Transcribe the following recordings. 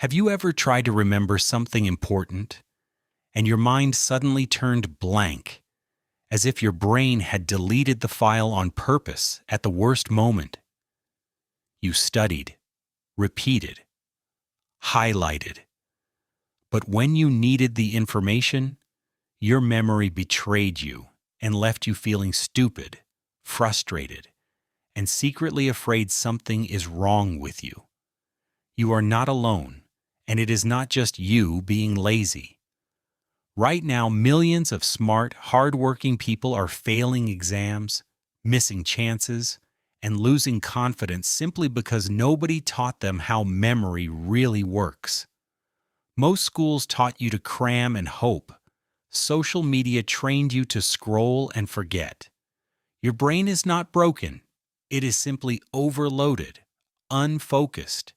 Have you ever tried to remember something important, and your mind suddenly turned blank, as if your brain had deleted the file on purpose at the worst moment? You studied, repeated, highlighted, but when you needed the information, your memory betrayed you and left you feeling stupid, frustrated, and secretly afraid something is wrong with you. You are not alone, and it is not just you being lazy. Right now, millions of smart, hardworking people are failing exams, missing chances, and losing confidence simply because nobody taught them how memory really works. Most schools taught you to cram and hope. Social media trained you to scroll and forget. Your brain is not broken. It is simply overloaded, unfocused,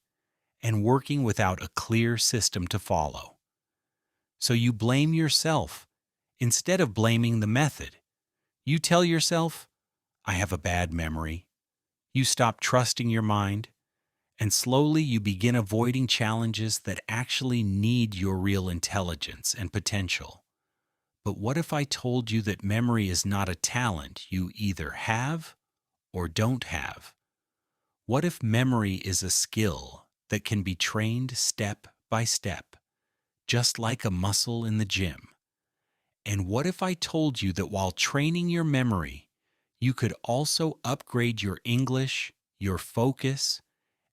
and working without a clear system to follow. So you blame yourself instead of blaming the method. You tell yourself, I have a bad memory. You stop trusting your mind, and slowly you begin avoiding challenges that actually need your real intelligence and potential. But what if I told you that memory is not a talent you either have or don't have? What if memory is a skill that can be trained step by step, just like a muscle in the gym? And what if I told you that while training your memory, you could also upgrade your English, your focus,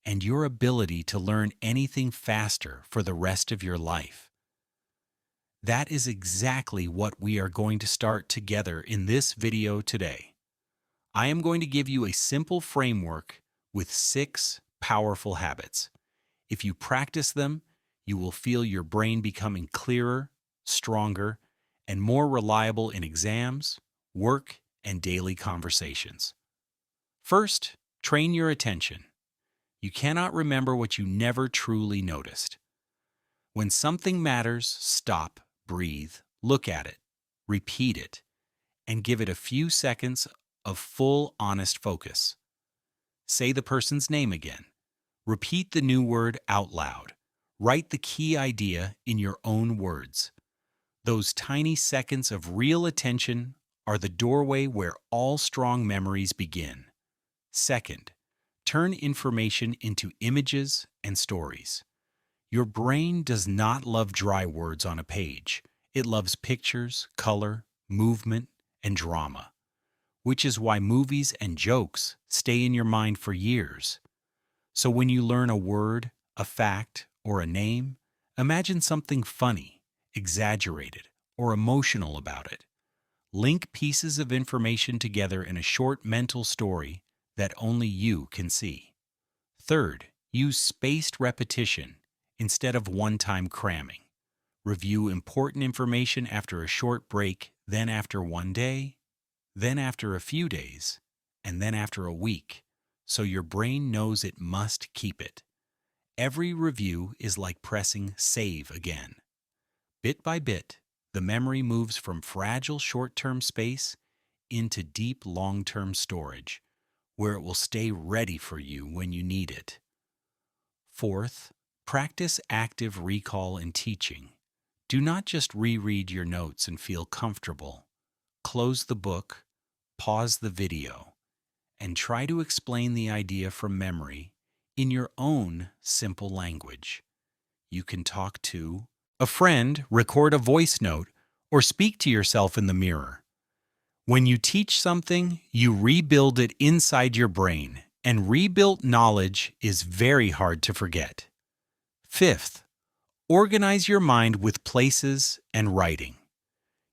and your ability to learn anything faster for the rest of your life? That is exactly what we are going to start together in this video today. I am going to give you a simple framework with 6 powerful habits. If you practice them, you will feel your brain becoming clearer, stronger, and more reliable in exams, work, and daily conversations. First, train your attention. You cannot remember what you never truly noticed. When something matters, stop, breathe, look at it, repeat it, and give it a few seconds of full, honest focus. Say the person's name again. Repeat the new word out loud. Write the key idea in your own words. Those tiny seconds of real attention are the doorway where all strong memories begin. Second, turn information into images and stories. Your brain does not love dry words on a page. It loves pictures, color, movement, and drama, which is why movies and jokes stay in your mind for years. So when you learn a word, a fact, or a name, imagine something funny, exaggerated, or emotional about it. Link pieces of information together in a short mental story that only you can see. Third, use spaced repetition instead of one-time cramming. Review important information after a short break, then after one day, then after a few days, and then after a week, so your brain knows it must keep it. Every review is like pressing save again. Bit by bit, the memory moves from fragile short-term space into deep long-term storage, where it will stay ready for you when you need it. Fourth, practice active recall in teaching. Do not just reread your notes and feel comfortable. Close the book, pause the video, and try to explain the idea from memory in your own simple language. You can talk to a friend, record a voice note, or speak to yourself in the mirror. When you teach something, you rebuild it inside your brain, and rebuilt knowledge is very hard to forget. Fifth, organize your mind with places and writing.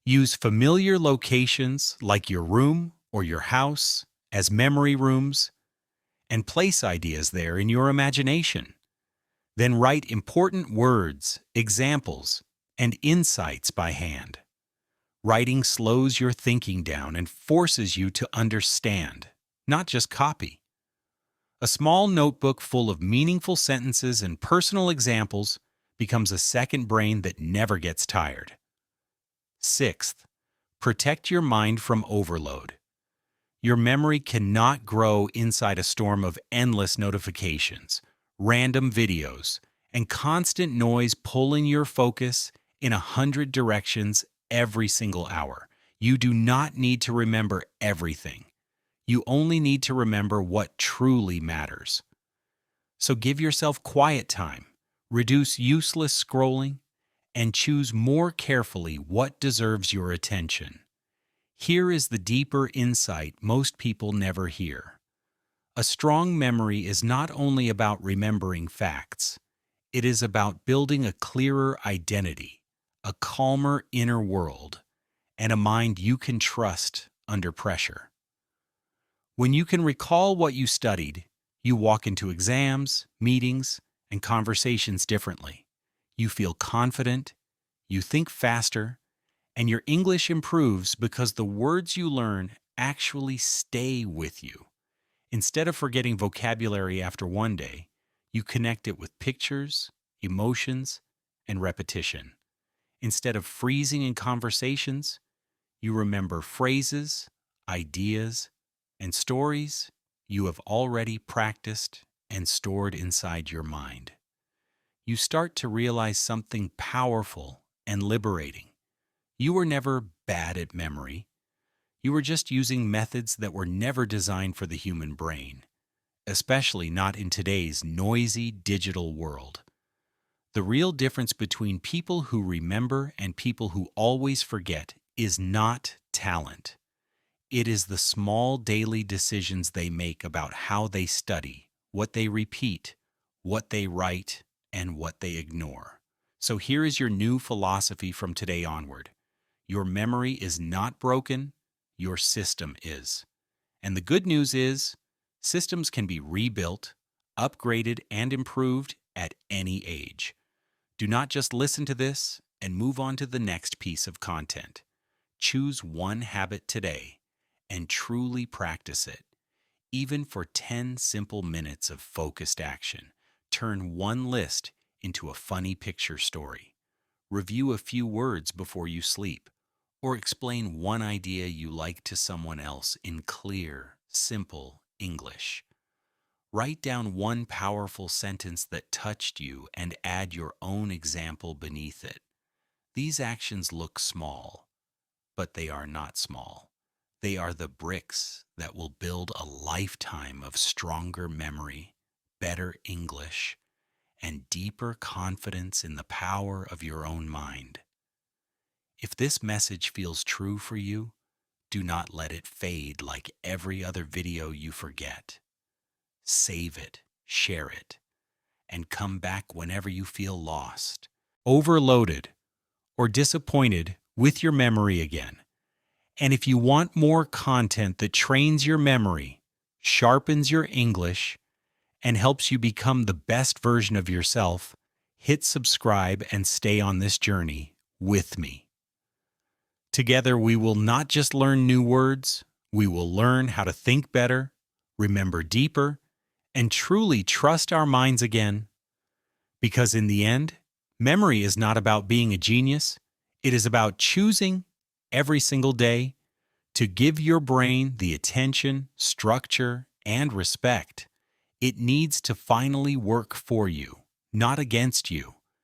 Use familiar locations like your room or your house as memory rooms, and place ideas there in your imagination. Then write important words, examples, and insights by hand. Writing slows your thinking down and forces you to understand, not just copy. A small notebook full of meaningful sentences and personal examples becomes a second brain that never gets tired. Sixth, protect your mind from overload. Your memory cannot grow inside a storm of endless notifications, random videos, and constant noise pulling your focus in 100 directions every single hour. You do not need to remember everything. You only need to remember what truly matters. So give yourself quiet time, reduce useless scrolling, and choose more carefully what deserves your attention. Here is the deeper insight most people never hear. A strong memory is not only about remembering facts, it is about building a clearer identity, a calmer inner world, and a mind you can trust under pressure. When you can recall what you studied, you walk into exams, meetings, and conversations differently. You feel confident, you think faster, and your English improves because the words you learn actually stay with you. Instead of forgetting vocabulary after one day, you connect it with pictures, emotions, and repetition. Instead of freezing in conversations, you remember phrases, ideas, and stories you have already practiced and stored inside your mind. You start to realize something powerful and liberating. You were never bad at memory. You were just using methods that were never designed for the human brain, especially not in today's noisy digital world. The real difference between people who remember and people who always forget is not talent. It is the small daily decisions they make about how they study, what they repeat, what they write, and what they ignore. So here is your new philosophy from today onward. Your memory is not broken, your system is. And the good news is, systems can be rebuilt, upgraded, and improved at any age. Do not just listen to this and move on to the next piece of content. Choose one habit today and truly practice it. Even for 10 simple minutes of focused action, turn one list into a funny picture story. Review a few words before you sleep, or explain one idea you like to someone else in clear, simple English. Write down one powerful sentence that touched you and add your own example beneath it. These actions look small, but they are not small. They are the bricks that will build a lifetime of stronger memory, better English, and deeper confidence in the power of your own mind. If this message feels true for you, do not let it fade like every other video you forget. Save it, share it, and come back whenever you feel lost, overloaded, or disappointed with your memory again. And if you want more content that trains your memory, sharpens your English, and helps you become the best version of yourself, hit subscribe and stay on this journey with me. Together, we will not just learn new words, we will learn how to think better, remember deeper, and truly trust our minds again. Because in the end, memory is not about being a genius, it is about choosing every single day to give your brain the attention, structure, and respect it needs to finally work for you, not against you.